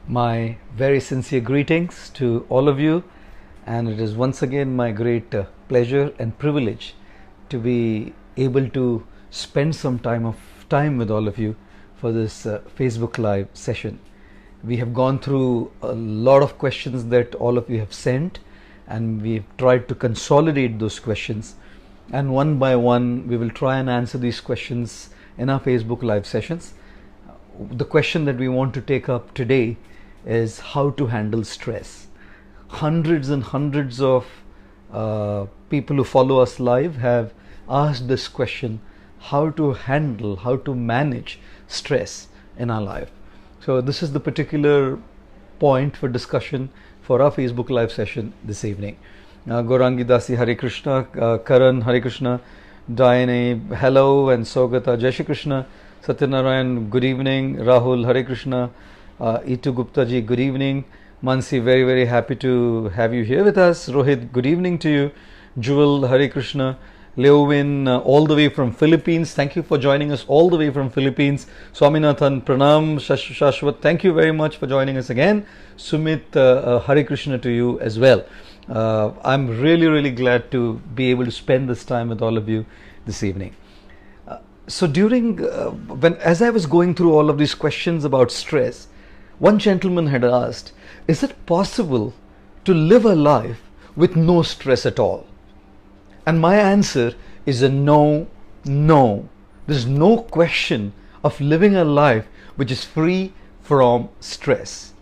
My very sincere greetings to all of you, and it is once again my great pleasure and privilege to be able to spend some time with all of you for this Facebook Live session. We have gone through a lot of questions that all of you have sent, and we've tried to consolidate those questions, and one by one we will try and answer these questions in our Facebook Live sessions. The question that we want to take up today is how to handle stress. Hundreds and hundreds of people who follow us live have asked this question: how to manage stress in our life. So this is the particular point for discussion for our Facebook Live session this evening. Gaurangi Dasi, Hare Krishna. Karan, Hare Krishna. Diane, hello. And Sogata, Jai Shri Krishna. Satyanarayan, good evening. Rahul, Hare Krishna. Itu Gupta ji, good evening. Mansi, very very happy to have you here with us. Rohit, good evening to you. Jewel, Hare Krishna. Leowin, all the way from Philippines, thank you for joining us all the way from Philippines. Swaminathan, Pranam. Shashwat, thank you very much for joining us again. Sumit, Hare Krishna to you as well. I'm really glad to be able to spend this time with all of you this evening. So as I was going through all of these questions about stress, one gentleman had asked, is it possible to live a life with no stress at all? And my answer is a no. There's no question of living a life which is free from stress.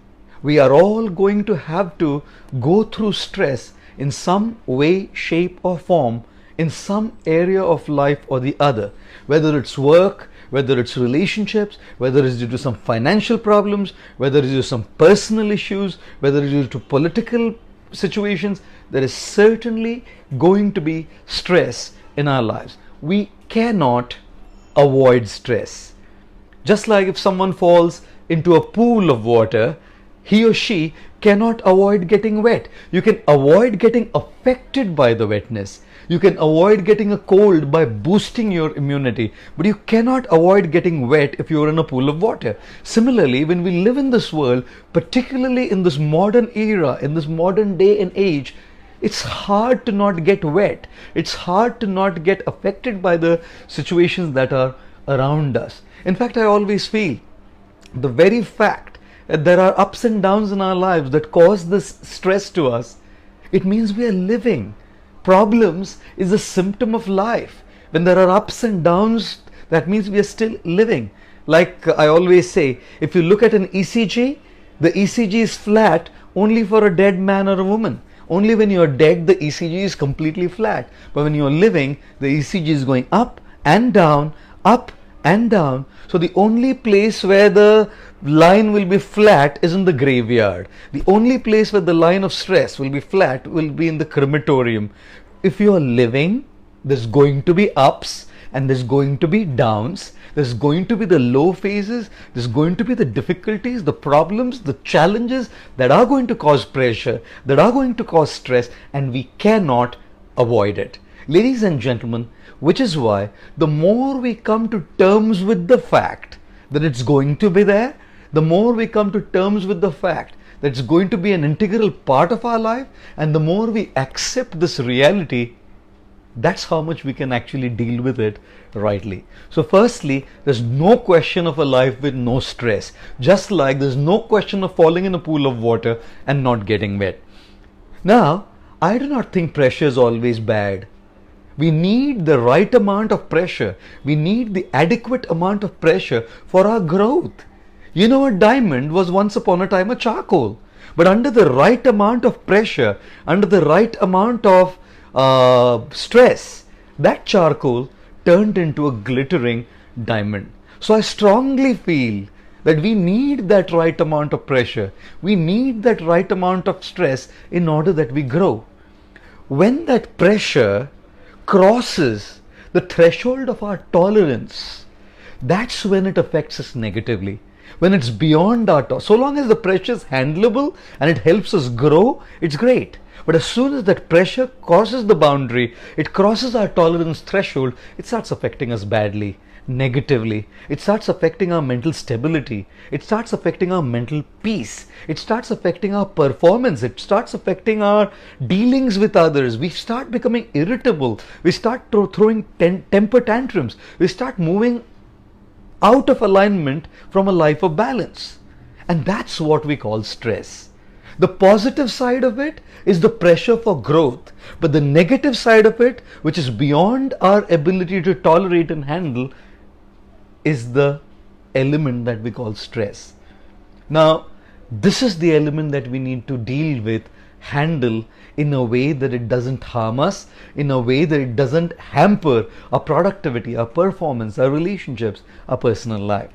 We are all going to have to go through stress in some way, shape or form, in some area of life or the other, whether it's work, whether it's relationships, whether it's due to some financial problems, whether it's due to some personal issues, whether it's due to political situations. There is certainly going to be stress in our lives. We cannot avoid stress. Just like if someone falls into a pool of water, he or she cannot avoid getting wet. You can avoid getting affected by the wetness. You can avoid getting a cold by boosting your immunity, but you cannot avoid getting wet if you are in a pool of water. Similarly, when we live in this world, particularly in this modern era, in this modern day and age, it's hard to not get wet. It's hard to not get affected by the situations that are around us. In fact, I always feel the very fact that there are ups and downs in our lives that cause this stress to us, it means we are living. Problems is a symptom of life. When there are ups and downs, that means we are still living. Like I always say, if you look at an ECG, the ECG is flat only for a dead man or a woman. Only when you are dead, the ECG is completely flat. But when you are living, the ECG is going up and down, up and down. So the only place where the line will be flat is in the graveyard. The only place where the line of stress will be flat will be in the crematorium. If you are living, there's going to be ups and there's going to be downs. There's going to be the low phases. There's going to be the difficulties, the problems, the challenges that are going to cause pressure, that are going to cause stress, and we cannot avoid it. Ladies and gentlemen, which is why the more we come to terms with the fact that it's going to be there, the more we come to terms with the fact that it's going to be an integral part of our life, and the more we accept this reality, that's how much we can actually deal with it rightly. So firstly, there's no question of a life with no stress, just like there's no question of falling in a pool of water and not getting wet. Now, I do not think pressure is always bad. We need the right amount of pressure. We need the adequate amount of pressure for our growth. You know, a diamond was once upon a time a charcoal, but under the right amount of pressure, under the right amount of stress, that charcoal turned into a glittering diamond. So I strongly feel that we need that right amount of pressure. We need that right amount of stress in order that we grow. When that pressure crosses the threshold of our tolerance, that's when it affects us negatively. When it's beyond our tolerance, so long as the pressure is handleable and it helps us grow, it's great. But as soon as that pressure crosses the boundary, it crosses our tolerance threshold, it starts affecting us badly. negatively. It starts affecting our mental stability. It starts affecting our mental peace. It starts affecting our performance. It starts affecting our dealings with others. We start becoming irritable. We start throwing temper tantrums. We start moving out of alignment from a life of balance. And that's what we call stress. The positive side of it is the pressure for growth, but the negative side of it, which is beyond our ability to tolerate and handle, is the element that we call stress. Now, this is the element that we need to deal with, handle in a way that it doesn't harm us, in a way that it doesn't hamper our productivity, our performance, our relationships, our personal life.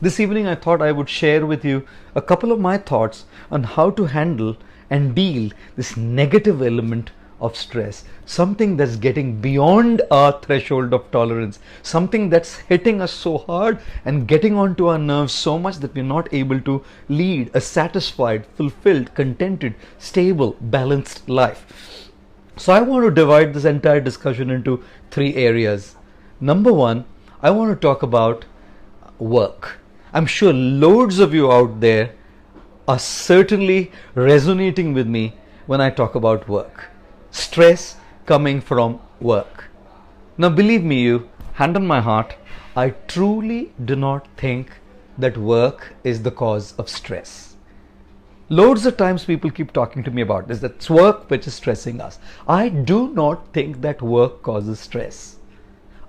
This evening I thought I would share with you a couple of my thoughts on how to handle and deal this negative element of stress, something that's getting beyond our threshold of tolerance, something that's hitting us so hard and getting onto our nerves so much that we're not able to lead a satisfied, fulfilled, contented, stable, balanced life. So I want to divide this entire discussion into 3 areas. Number 1, I want to talk about work. I'm sure loads of you out there are certainly resonating with me when I talk about work. Stress coming from work. Now believe me, you, hand on my heart, I truly do not think that work is the cause of stress. Loads of times people keep talking to me about this, that's work which is stressing us. I do not think that work causes stress.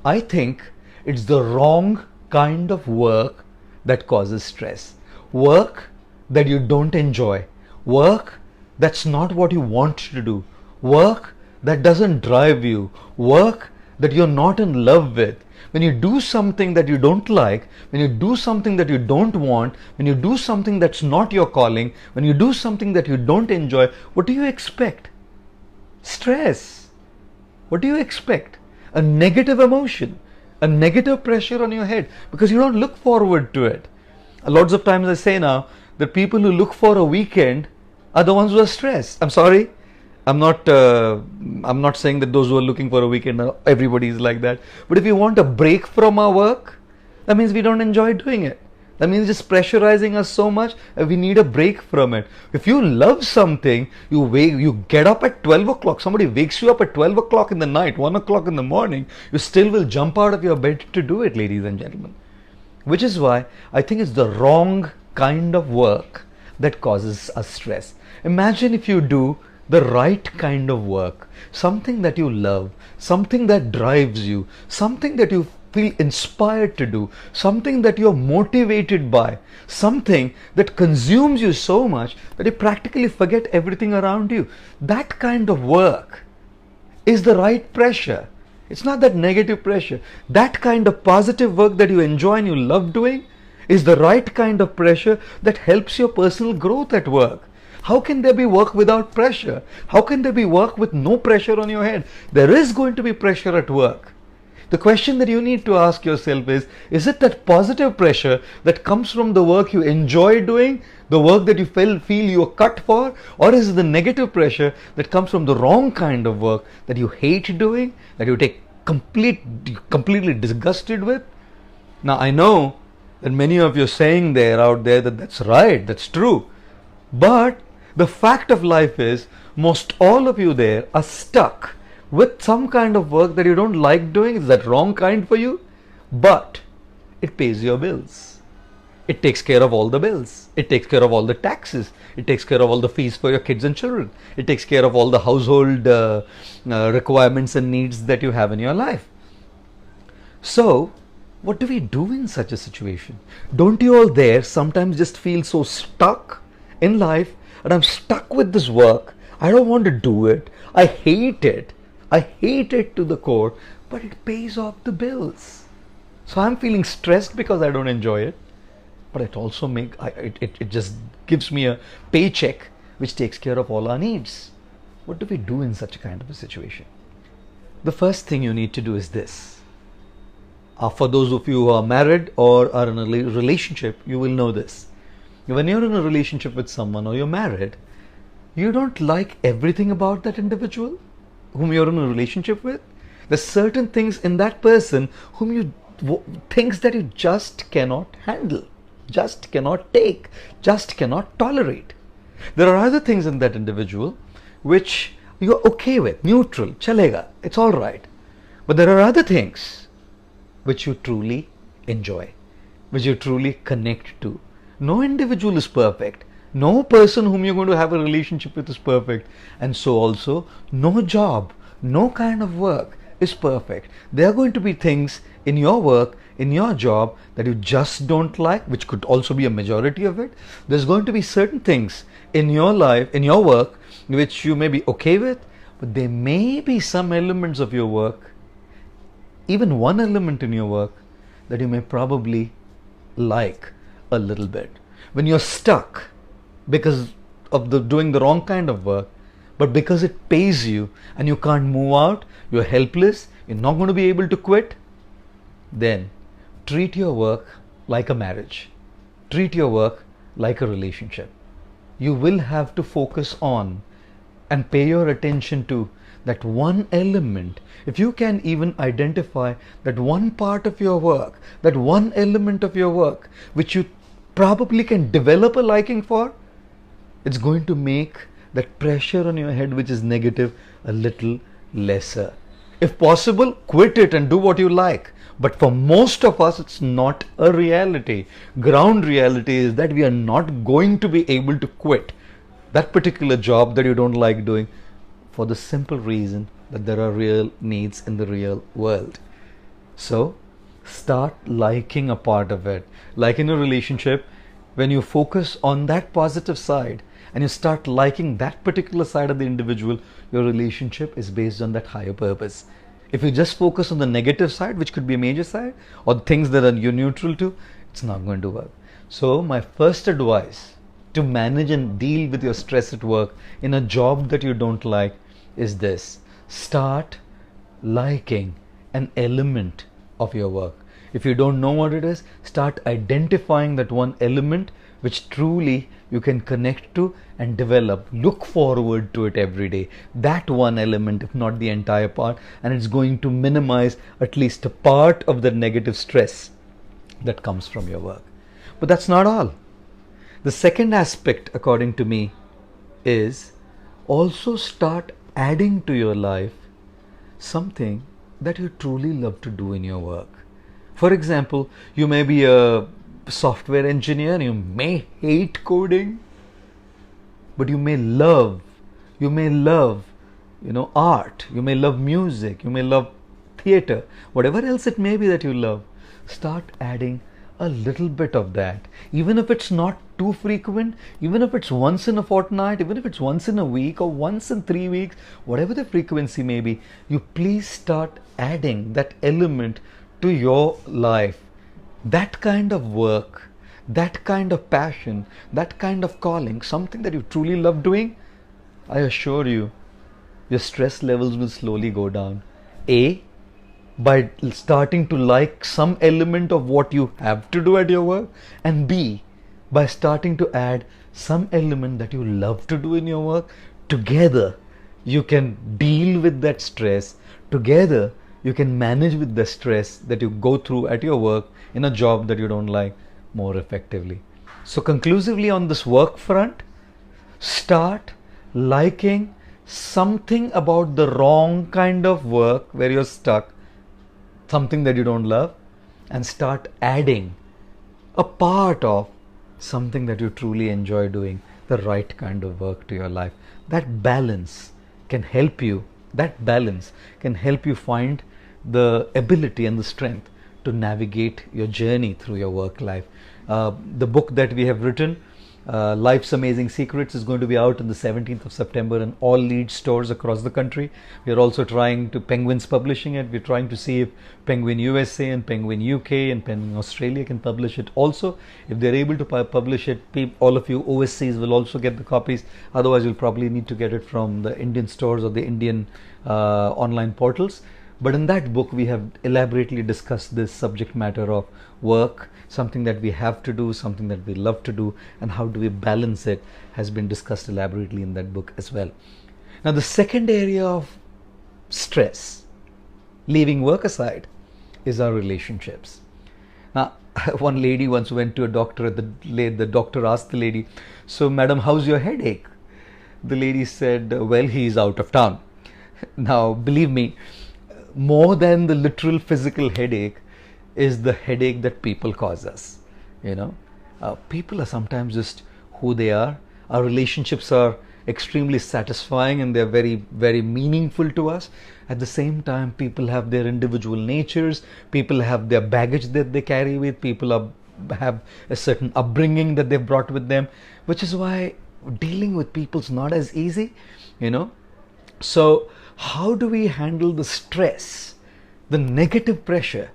I think it's the wrong kind of work that causes stress. Work that you don't enjoy. Work that's not what you want to do. Work that doesn't drive you. Work that you're not in love with. When you do something that you don't like, when you do something that you don't want, when you do something that's not your calling, when you do something that you don't enjoy, what do you expect? Stress. What do you expect? A negative emotion, a negative pressure on your head, because you don't look forward to it. Lots of times I say now that people who look for a weekend are the ones who are stressed. I'm sorry. I'm not saying that those who are looking for a weekend, everybody is like that. But if you want a break from our work, that means we don't enjoy doing it. That means it's pressurizing us so much that we need a break from it. If you love something, you get up at 12 o'clock. Somebody wakes you up at 12 o'clock in the night, 1 o'clock in the morning. You still will jump out of your bed to do it, ladies and gentlemen. Which is why I think it's the wrong kind of work that causes us stress. Imagine if you do the right kind of work, something that you love, something that drives you, something that you feel inspired to do, something that you're motivated by, something that consumes you so much that you practically forget everything around you. That kind of work is the right pressure. It's not that negative pressure. That kind of positive work that you enjoy and you love doing is the right kind of pressure that helps your personal growth at work. How can there be work without pressure? How can there be work with no pressure on your head? There is going to be pressure at work. The question that you need to ask yourself is it that positive pressure that comes from the work you enjoy doing, the work that you feel you're cut for, or is it the negative pressure that comes from the wrong kind of work that you hate doing, that you take completely disgusted with? Now I know that many of you are saying out there that that's right, that's true. But the fact of life is most all of you there are stuck with some kind of work that you don't like doing. Is that wrong kind for you? But it pays your bills. It takes care of all the bills. It takes care of all the taxes. It takes care of all the fees for your kids and children. It takes care of all the household requirements and needs that you have in your life. So, what do we do in such a situation? Don't you all there sometimes just feel so stuck in life, and I'm stuck with this work, I don't want to do it, I hate it to the core, but it pays off the bills. So I'm feeling stressed because I don't enjoy it, but it also it just gives me a paycheck which takes care of all our needs. What do we do in such a kind of a situation? The first thing you need to do is this. For those of you who are married or are in a relationship, you will know this. When you're in a relationship with someone or you're married, you don't like everything about that individual whom you're in a relationship with. There's certain things in that person whom you things that you just cannot handle, just cannot take, just cannot tolerate. There are other things in that individual which you're okay with, neutral, chalega, it's all right. But there are other things which you truly enjoy, which you truly connect to. No individual is perfect. No person whom you're going to have a relationship with is perfect. And so also, no job, no kind of work is perfect. There are going to be things in your work, in your job that you just don't like, which could also be a majority of it. There's going to be certain things in your life, in your work, which you may be okay with, but there may be some elements of your work, even one element in your work, that you may probably like a little bit. When you're stuck because of doing the wrong kind of work, but because it pays you and you can't move out, you're helpless, you're not going to be able to quit, then treat your work like a marriage. Treat your work like a relationship. You will have to focus on and pay your attention to that one element. If you can even identify that one part of your work, that one element of your work which you probably can develop a liking for, it's going to make that pressure on your head which is negative a little lesser. If possible, quit it and do what you like. But for most of us, it's not a reality. Ground reality is that we are not going to be able to quit that particular job that you don't like doing, for the simple reason that there are real needs in the real world. So start liking a part of it. Like in a relationship, when you focus on that positive side and you start liking that particular side of the individual, your relationship is based on that higher purpose. If you just focus on the negative side, which could be a major side, or things that are you're neutral to, it's not going to work. So my first advice to manage and deal with your stress at work in a job that you don't like is this: start liking an element of your work. If you don't know what it is, start identifying that one element which truly you can connect to and develop. Look forward to it every day. That one element, if not the entire part, and it's going to minimize at least a part of the negative stress that comes from your work. But that's not all. The second aspect, according to me, is also start adding to your life something that you truly love to do in your work. For example, you may be a software engineer, you may hate coding, but you may love, art, you may love music, you may love theater, whatever else it may be that you love. Start adding a little bit of that, even if it's not too frequent, even if it's once in a fortnight, even if it's once in a week or once in 3 weeks, whatever the frequency may be, you please start adding that element to your life. That kind of work, that kind of passion, that kind of calling, something that you truly love doing, I assure you, your stress levels will slowly go down. A, by starting to like some element of what you have to do at your work, and B, by starting to add some element that you love to do in your work. Together you can deal with that stress. Together you can manage with the stress that you go through at your work in a job that you don't like more effectively. So conclusively, on this work front, start liking something about the wrong kind of work where you're stuck, something that you don't love, and start adding a part of something that you truly enjoy doing, the right kind of work to your life. That balance can help you find the ability and the strength to navigate your journey through your work life. The book that we have written, Life's Amazing Secrets, is going to be out on the 17th of September in all lead stores across the country. We are also trying to, Penguin's publishing it. We're trying to see if Penguin USA and Penguin UK and Penguin Australia can publish it also. If they're able to publish it, all of you overseas will also get the copies. Otherwise, you'll probably need to get it from the Indian stores or the Indian online portals. But in that book, we have elaborately discussed this subject matter of work, something that we have to do, something that we love to do, and how do we balance it, has been discussed elaborately in that book as well. Now, the second area of stress, leaving work aside, is our relationships. Now, one lady once went to a doctor. The doctor asked the lady, "So, madam, how's your headache?" The lady said, "Well, he's out of town." Now, believe me, more than the literal physical headache is the headache that people cause us. You know, people are sometimes just who they are. Our relationships are extremely satisfying and they're very, very meaningful to us. At the same time, people have their individual natures, people have their baggage that they carry with, have a certain upbringing that they've brought with them, which is why dealing with people is not as easy, you know. So, how do we handle the stress, the negative pressure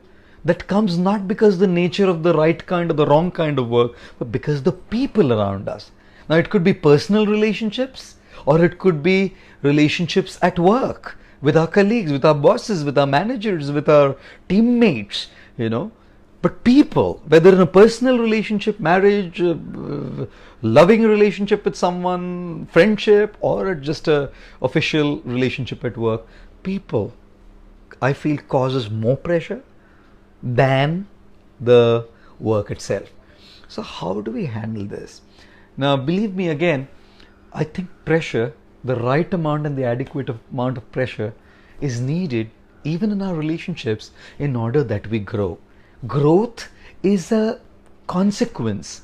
that comes not because the nature of the right kind or the wrong kind of work, but because the people around us? Now, it could be personal relationships, or it could be relationships at work with our colleagues, with our bosses, with our managers, with our teammates, you know. But people, whether in a personal relationship, marriage, loving relationship with someone, friendship, or just a official relationship at work, people, I feel, causes more pressure than the work itself. So how do we handle this? Now, believe me, again, I think pressure, the right amount and the adequate amount of pressure is needed even in our relationships in order that we grow. Growth is a consequence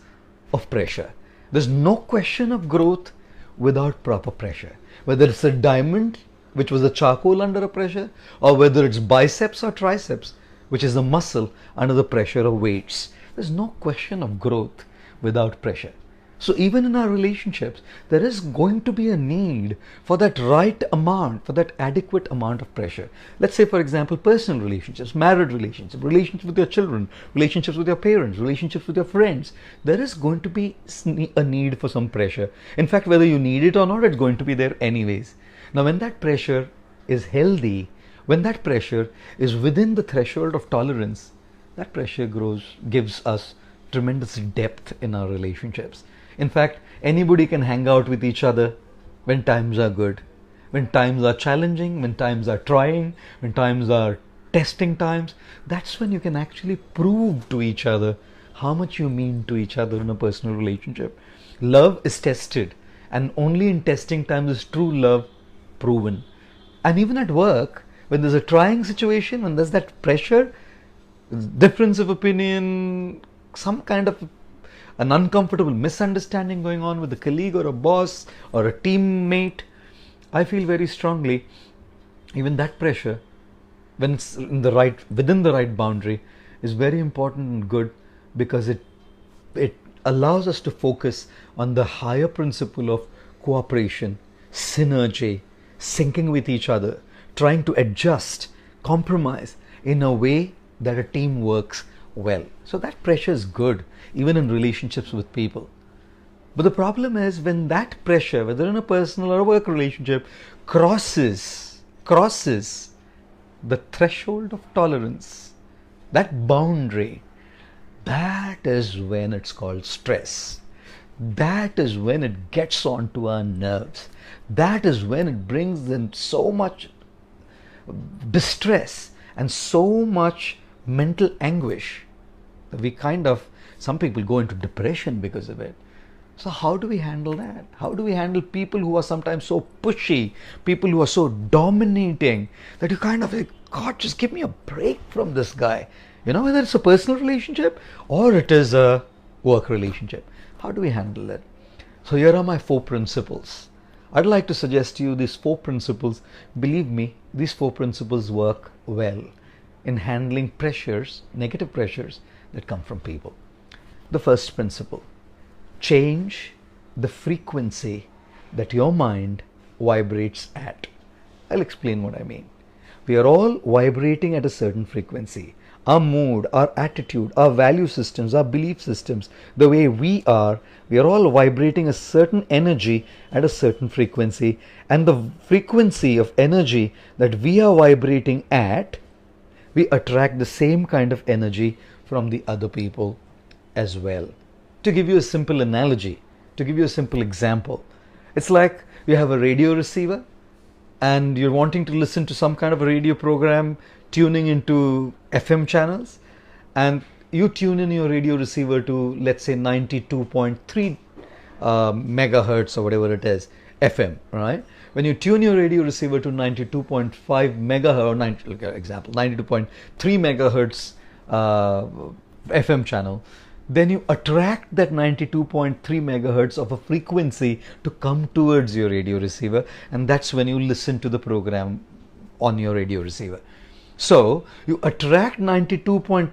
of pressure. There's no question of growth without proper pressure. Whether it's a diamond, which was a charcoal under a pressure, or whether it's biceps or triceps, which is a muscle under the pressure of weights. There's no question of growth without pressure. So even in our relationships, there is going to be a need for that right amount, for that adequate amount of pressure. Let's say, for example, personal relationships, married relationships, relationships with your children, relationships with your parents, relationships with your friends. There is going to be a need for some pressure. In fact, whether you need it or not, it's going to be there anyways. Now, when that pressure is healthy, when that pressure is within the threshold of tolerance, that pressure gives us tremendous depth in our relationships. In fact, anybody can hang out with each other when times are good, when times are challenging, when times are trying, when times are testing times. That's when you can actually prove to each other how much you mean to each other in a personal relationship. Love is tested, and only in testing times is true love proven. And even at work, when there's a trying situation, when there's that pressure, difference of opinion, some kind of an uncomfortable misunderstanding going on with a colleague or a boss or a teammate, I feel very strongly even that pressure, when it's within the right boundary, is very important and good, because it allows us to focus on the higher principle of cooperation, synergy, syncing with each other, trying to adjust, compromise in a way that a team works well. So that pressure is good, even in relationships with people. But the problem is when that pressure, whether in a personal or a work relationship, crosses the threshold of tolerance, that boundary, that is when it's called stress. That is when it gets onto our nerves. That is when it brings in so much distress and so much mental anguish. Some people go into depression because of it. So how do we handle that? How do we handle people who are sometimes so pushy, people who are so dominating, that you kind of like, God, just give me a break from this guy. You know, whether it's a personal relationship or it is a work relationship. How do we handle it? So here are my 4 principles. I'd like to suggest to you these 4 principles. Believe me, these 4 principles work well in handling pressures, negative pressures that come from people. The first principle: change the frequency that your mind vibrates at. I'll explain what I mean. We are all vibrating at a certain frequency. Our mood, our attitude, our value systems, our belief systems, the way we are all vibrating a certain energy at a certain frequency. And the frequency of energy that we are vibrating at, we attract the same kind of energy from the other people as well. To give you a simple analogy, to give you a simple example, it's like you have a radio receiver and you're wanting to listen to some kind of a radio program tuning into FM channels, and you tune in your radio receiver to, let's say, 92.3 megahertz or whatever it is, FM, right? When you tune your radio receiver to 92.5 megahertz, or 92.3 megahertz FM channel, then you attract that 92.3 megahertz of a frequency to come towards your radio receiver, and that's when you listen to the program on your radio receiver. So you attract 92.3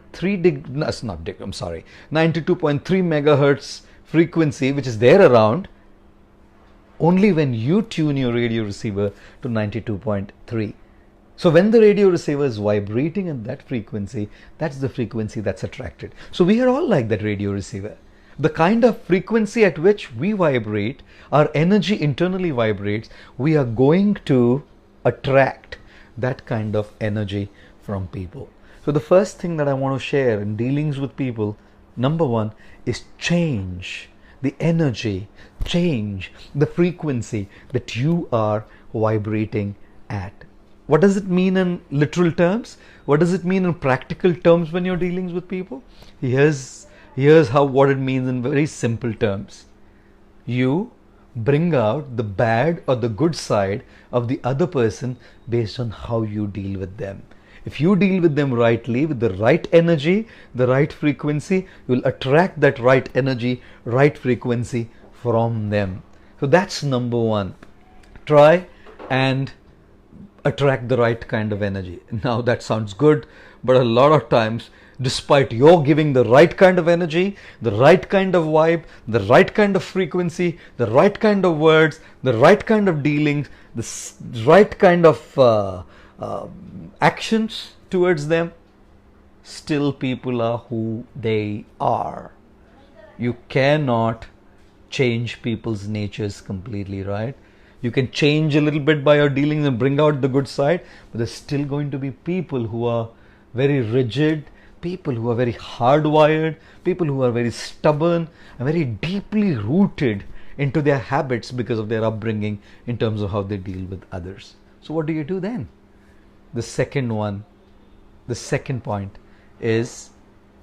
megahertz frequency, which is there around, only when you tune your radio receiver to 92.3. So when the radio receiver is vibrating at that frequency, that's the frequency that's attracted. So we are all like that radio receiver. The kind of frequency at which we vibrate, our energy internally vibrates, we are going to attract that kind of energy from people. So the first thing that I want to share in dealings with people, number one, is change the energy, change the frequency that you are vibrating at. What does it mean in literal terms? What does it mean in practical terms when you're dealing with people? Here's what it means in very simple terms. You bring out the bad or the good side of the other person based on how you deal with them. If you deal with them rightly, with the right energy, the right frequency, you'll attract that right energy, right frequency from them. So that's number one. Try and attract the right kind of energy. Now that sounds good, but a lot of times, despite your giving the right kind of energy, the right kind of vibe, the right kind of frequency, the right kind of words, the right kind of dealings, the right kind of actions towards them, still people are who they are. You cannot change people's natures completely, right? You can change a little bit by your dealings and bring out the good side, but there's still going to be people who are very rigid, people who are very hardwired, people who are very stubborn and very deeply rooted into their habits because of their upbringing in terms of how they deal with others. So what do you do then? The second point is,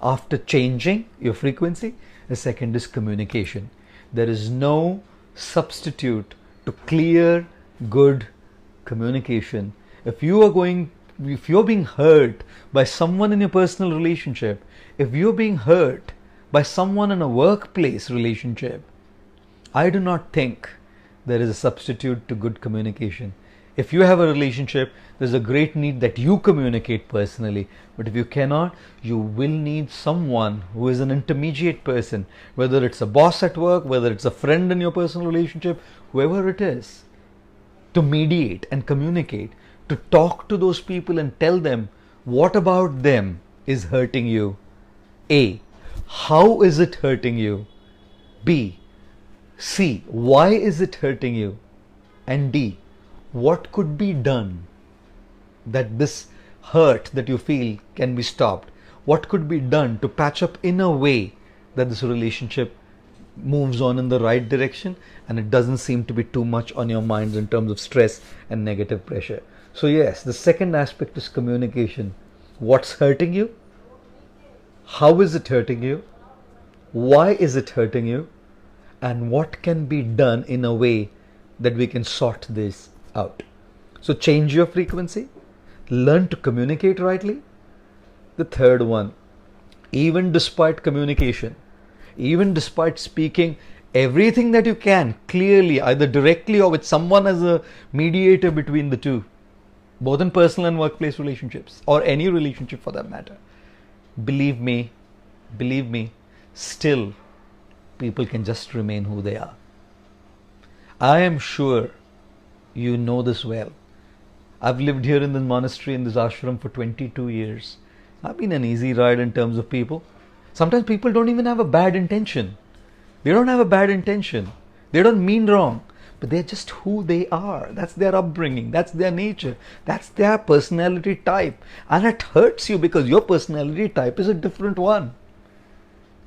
after changing your frequency, the second is communication. There is no substitute to clear, good communication. If you're being hurt by someone in your personal relationship, if you're being hurt by someone in a workplace relationship, I do not think there is a substitute to good communication. If you have a relationship, there's a great need that you communicate personally. But if you cannot, you will need someone who is an intermediate person, whether it's a boss at work, whether it's a friend in your personal relationship, whoever it is, to mediate and communicate, to talk to those people and tell them what about them is hurting you. A, how is it hurting you? B, C, why is it hurting you? And D, what could be done that this hurt that you feel can be stopped? What could be done to patch up in a way that this relationship moves on in the right direction and it doesn't seem to be too much on your minds in terms of stress and negative pressure? So yes, the second aspect is communication. What's hurting you? How is it hurting you? Why is it hurting you? And what can be done in a way that we can sort this out? So change your frequency, learn to communicate rightly. The third one, even despite communication, even despite speaking everything that you can clearly, either directly or with someone as a mediator between the two, both in personal and workplace relationships, or any relationship for that matter, believe me, still people can just remain who they are. I am sure you know this well. I've lived here in this monastery, in this ashram for 22 years. I've been an easy ride in terms of people. Sometimes people don't even have a bad intention. They don't have a bad intention. They don't mean wrong. But they're just who they are. That's their upbringing. That's their nature. That's their personality type. And it hurts you because your personality type is a different one.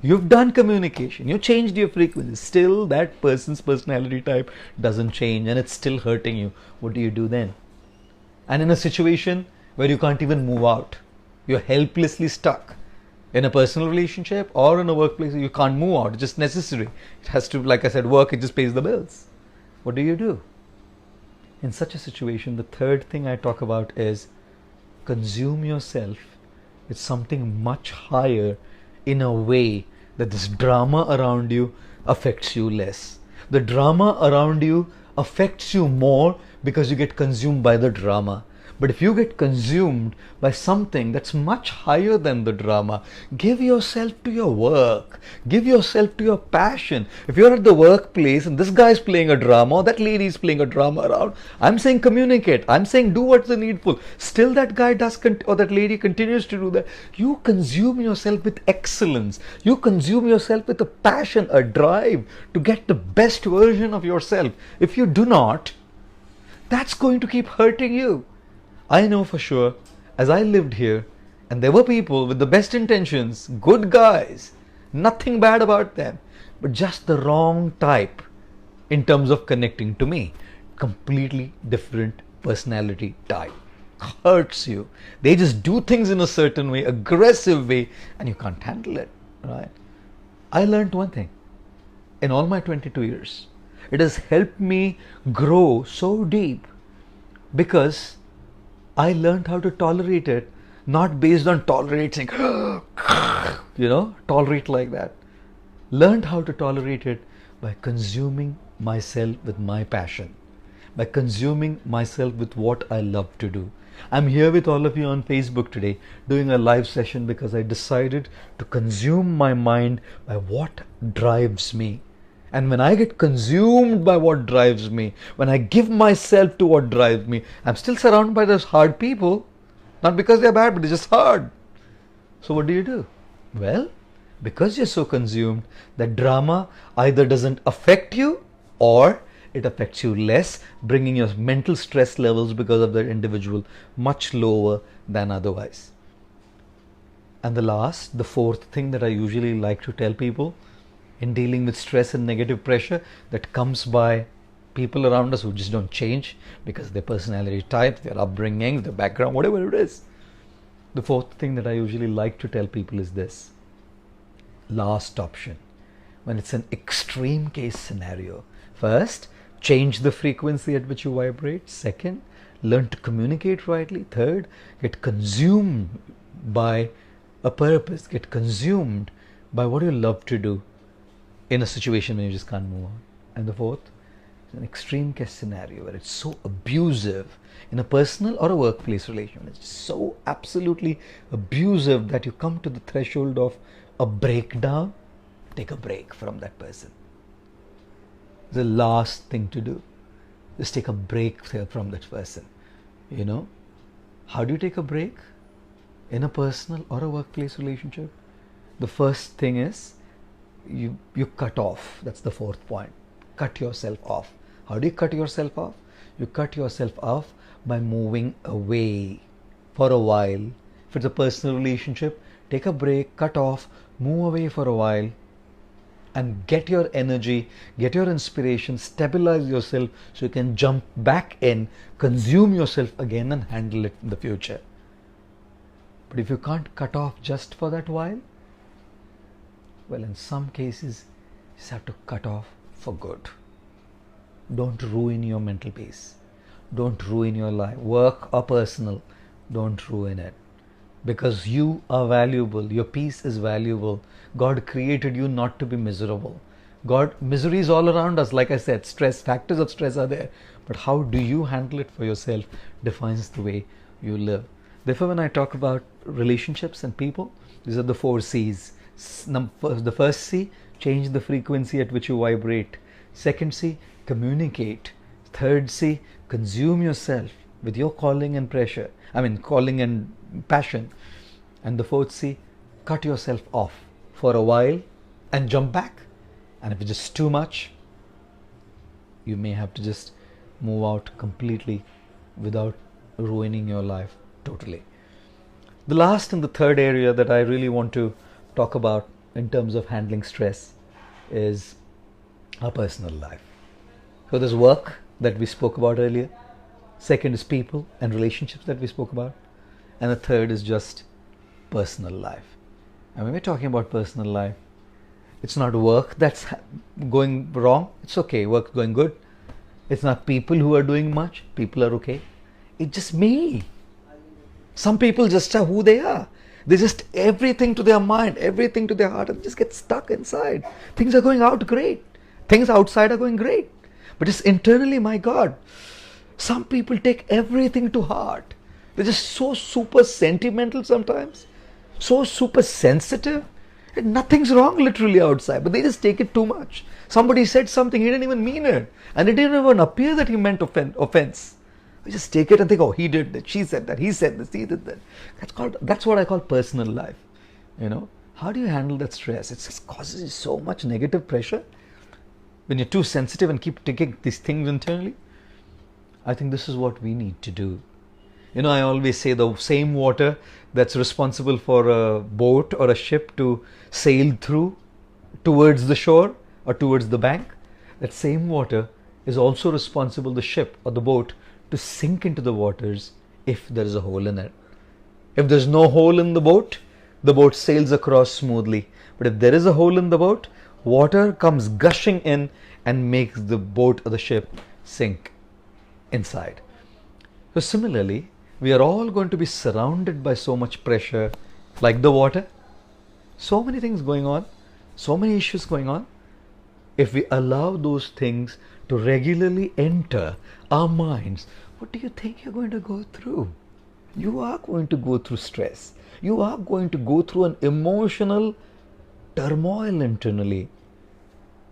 You've done communication. You changed your frequency. Still, that person's personality type doesn't change and it's still hurting you. What do you do then? And in a situation where you can't even move out. You're helplessly stuck. In a personal relationship or in a workplace, you can't move out. It's just necessary. It has to, like I said, work. It just pays the bills. What do? In such a situation, the third thing I talk about is consume yourself with something much higher in a way that this drama around you affects you less. The drama around you affects you more because you get consumed by the drama. But if you get consumed by something that's much higher than the drama, give yourself to your work. Give yourself to your passion. If you're at the workplace and this guy's playing a drama or that lady's playing a drama around, I'm saying communicate. I'm saying do what's the needful. Still that guy does or that lady continues to do that. You consume yourself with excellence. You consume yourself with a passion, a drive to get the best version of yourself. If you do not, that's going to keep hurting you. I know for sure, as I lived here, and there were people with the best intentions, good guys, nothing bad about them, but just the wrong type in terms of connecting to me. Completely different personality type. Hurts you. They just do things in a certain way, aggressive way, and you can't handle it, right? I learned one thing in all my 22 years. It has helped me grow so deep because I learned how to tolerate it, not based on tolerating, tolerate like that. Learned how to tolerate it by consuming myself with my passion, by consuming myself with what I love to do. I'm here with all of you on Facebook today doing a live session because I decided to consume my mind by what drives me. And when I get consumed by what drives me, when I give myself to what drives me, I'm still surrounded by those hard people. Not because they're bad, but they're just hard. So what do? Well, because you're so consumed, that drama either doesn't affect you or it affects you less, bringing your mental stress levels because of that individual much lower than otherwise. And the fourth thing that I usually like to tell people in dealing with stress and negative pressure that comes by people around us who just don't change because of their personality type, their upbringing, their background, whatever it is. The fourth thing that I usually like to tell people is this. Last option. When it's an extreme case scenario. First, change the frequency at which you vibrate. Second, learn to communicate rightly. Third, get consumed by a purpose. Get consumed by what you love to do in a situation when you just can't move on. And the fourth is an extreme case scenario where it's so abusive in a personal or a workplace relation. It's so absolutely abusive that you come to the threshold of a breakdown. Take a break from that person. The last thing to do is take a break from that person. How do you take a break in a personal or a workplace relationship? The first thing is you cut off. That's the fourth point. Cut yourself off. How do you cut yourself off? You cut yourself off by moving away for a while. If it's a personal relationship, take a break, cut off, move away for a while and get your energy, get your inspiration, stabilize yourself so you can jump back in, consume yourself again and handle it in the future. But if you can't cut off just for that while, well, in some cases, you just have to cut off for good. Don't ruin your mental peace. Don't ruin your life. Work or personal, don't ruin it. Because you are valuable. Your peace is valuable. God created you not to be miserable. Misery is all around us. Like I said, factors of stress are there. But how do you handle it for yourself defines the way you live. Therefore, when I talk about relationships and people, these are the 4 C's. The first C, change the frequency at which you vibrate. Second C, communicate. Third C, consume yourself with your calling and passion. And the fourth C, cut yourself off for a while and jump back. And if it's just too much, you may have to just move out completely without ruining your life totally. The last and the third area that I really want to talk about in terms of handling stress is our personal life. So there's work that we spoke about earlier. Second is people and relationships that we spoke about. and the third is just personal life. And when we're talking about personal life, it's not work that's going wrong. It's okay. Work's going good. It's not people who are doing much. People are okay. It's just me. Some people just are who they are. They just everything to their mind, everything to their heart, and just get stuck inside. Things are going out great. Things outside are going great. But it's internally, my God. Some people take everything to heart. They're just so super sentimental sometimes. So super sensitive. And nothing's wrong literally outside, but they just take it too much. Somebody said something, he didn't even mean it. And it didn't even appear that he meant offense. We just take it and think, oh, he did that, she said that, he said this, he did that. That's what I call personal life. You know, how do you handle that stress? It causes you so much negative pressure. When you're too sensitive and keep taking these things internally, I think this is what we need to do. You know, I always say the same water that's responsible for a boat or a ship to sail through towards the shore or towards the bank, that same water is also responsible, the ship or the boat, to sink into the waters if there is a hole in it. If there's no hole in the boat sails across smoothly. But if there is a hole in the boat, water comes gushing in and makes the boat or the ship sink inside. So similarly, we are all going to be surrounded by so much pressure, like the water. So many things going on, so many issues going on. If we allow those things to regularly enter our minds, what do you think you're going to go through? You are going to go through stress. You are going to go through an emotional turmoil internally.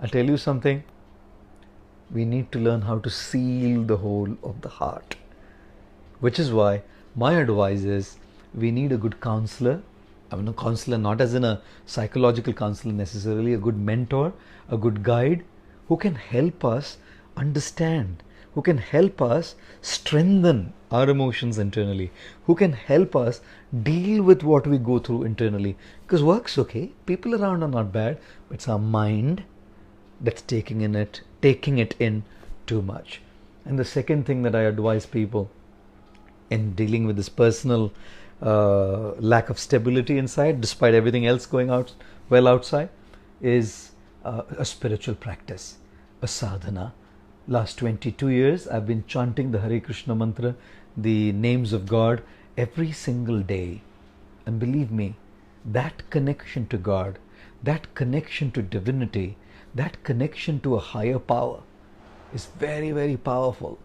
I'll tell you something. We need to learn how to seal the hole of the heart. Which is why my advice is we need a good counselor. I mean, a counselor not as in a psychological counselor necessarily, a good mentor, a good guide who can help us understand, who can help us strengthen our emotions internally, who can help us deal with what we go through internally. Because work's okay, people around are not bad, but it's our mind that's taking it in too much. And the second thing that I advise people in dealing with this personal lack of stability inside, despite everything else going out well outside, is a spiritual practice, a sadhana. Last 22 years I've been chanting the Hare Krishna mantra, the names of God, every single day. And believe me, that connection to God, that connection to divinity, that connection to a higher power is very, very powerful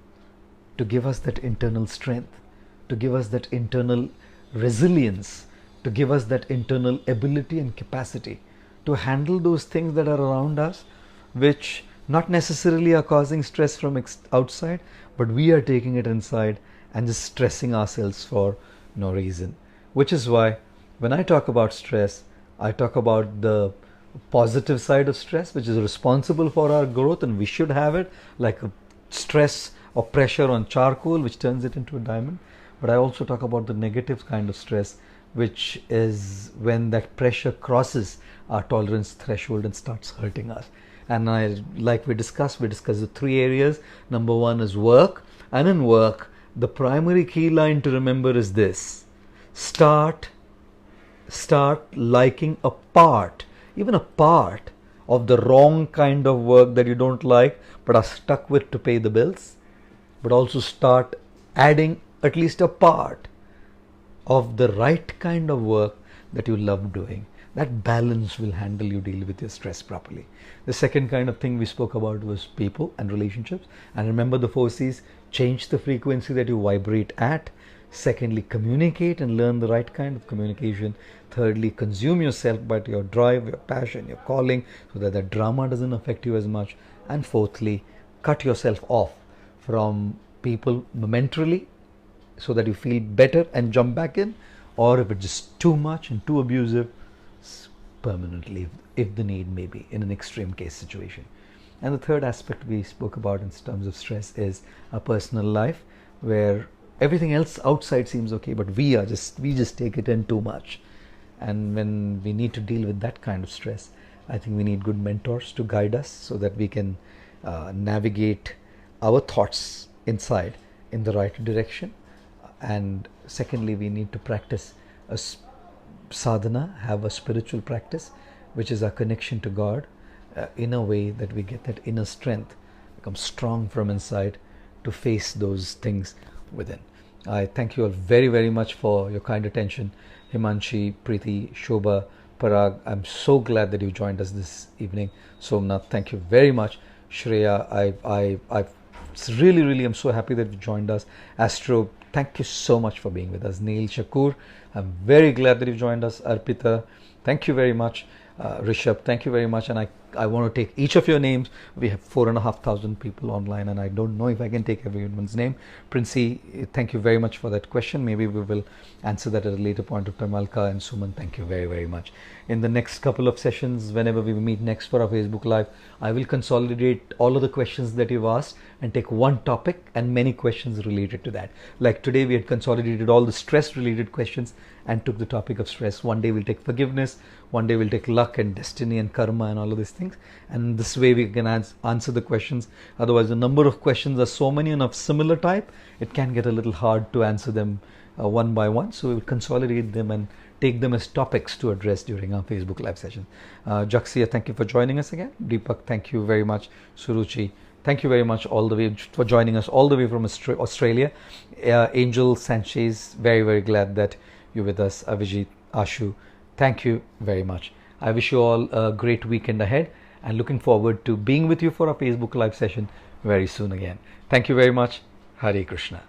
to give us that internal strength, to give us that internal resilience, to give us that internal ability and capacity to handle those things that are around us, which not necessarily are causing stress from outside, but we are taking it inside and just stressing ourselves for no reason. Which is why when I talk about stress, I talk about the positive side of stress, which is responsible for our growth, and we should have it, like a stress or pressure on charcoal, which turns it into a diamond. But I also talk about the negative kind of stress, which is when that pressure crosses our tolerance threshold and starts hurting us. And like we discussed the three areas. Number one is work. And in work, the primary key line to remember is this: start liking a part, even a part of the wrong kind of work that you don't like but are stuck with to pay the bills. But also start adding at least a part of the right kind of work that you love doing. That balance will handle you deal with your stress properly. The second kind of thing we spoke about was people and relationships. And remember the 4 C's: change the frequency that you vibrate at. Secondly, communicate and learn the right kind of communication. Thirdly, consume yourself by your drive, your passion, your calling, so that the drama doesn't affect you as much. And fourthly, cut yourself off from people momentarily so that you feel better and jump back in, or if it's just too much and too abusive, permanently if the need may be in an extreme case situation. And the third aspect we spoke about in terms of stress is a personal life, where everything else outside seems okay, but we just take it in too much. And when we need to deal with that kind of stress, I think we need good mentors to guide us so that we can navigate our thoughts inside in the right direction and secondly, we need to practice a sadhana, have a spiritual practice, which is our connection to God, in a way that we get that inner strength, become strong from inside to face those things within. I thank you all very, very much for your kind attention. Himanshi, Preeti, Shobha, Parag, I'm so glad that you joined us this evening. Somnath, thank you very much. Shreya, I really, really am so happy that you joined us. Astro, thank you so much for being with us. Neil Shakur, I'm very glad that you joined us. Arpita, thank you very much. Rishabh, thank you very much. And I want to take each of your names. We have 4,500 people online, and I don't know if I can take everyone's name. Princey, thank you very much for that question. Maybe we will answer that at a later point of time. Alka and Suman, thank you very, very much. In the next couple of sessions, whenever we meet next for our Facebook Live, I will consolidate all of the questions that you've asked and take one topic and many questions related to that. Like today, we had consolidated all the stress related questions and took the topic of stress. One day we'll take forgiveness, one day we'll take luck and destiny and karma and all of these things. And this way we can answer the questions. Otherwise, the number of questions are so many and of similar type, it can get a little hard to answer them one by one. So we will consolidate them and take them as topics to address during our Facebook Live session. Jaxia, thank you for joining us again. Deepak, thank you very much. Suruchi, thank you very much all the way for joining us all the way from Australia. Angel Sanchez, very, very glad that you're with us. Avijit, Ashu, thank you very much. I wish you all a great weekend ahead and looking forward to being with you for our Facebook Live session very soon again. Thank you very much. Hare Krishna.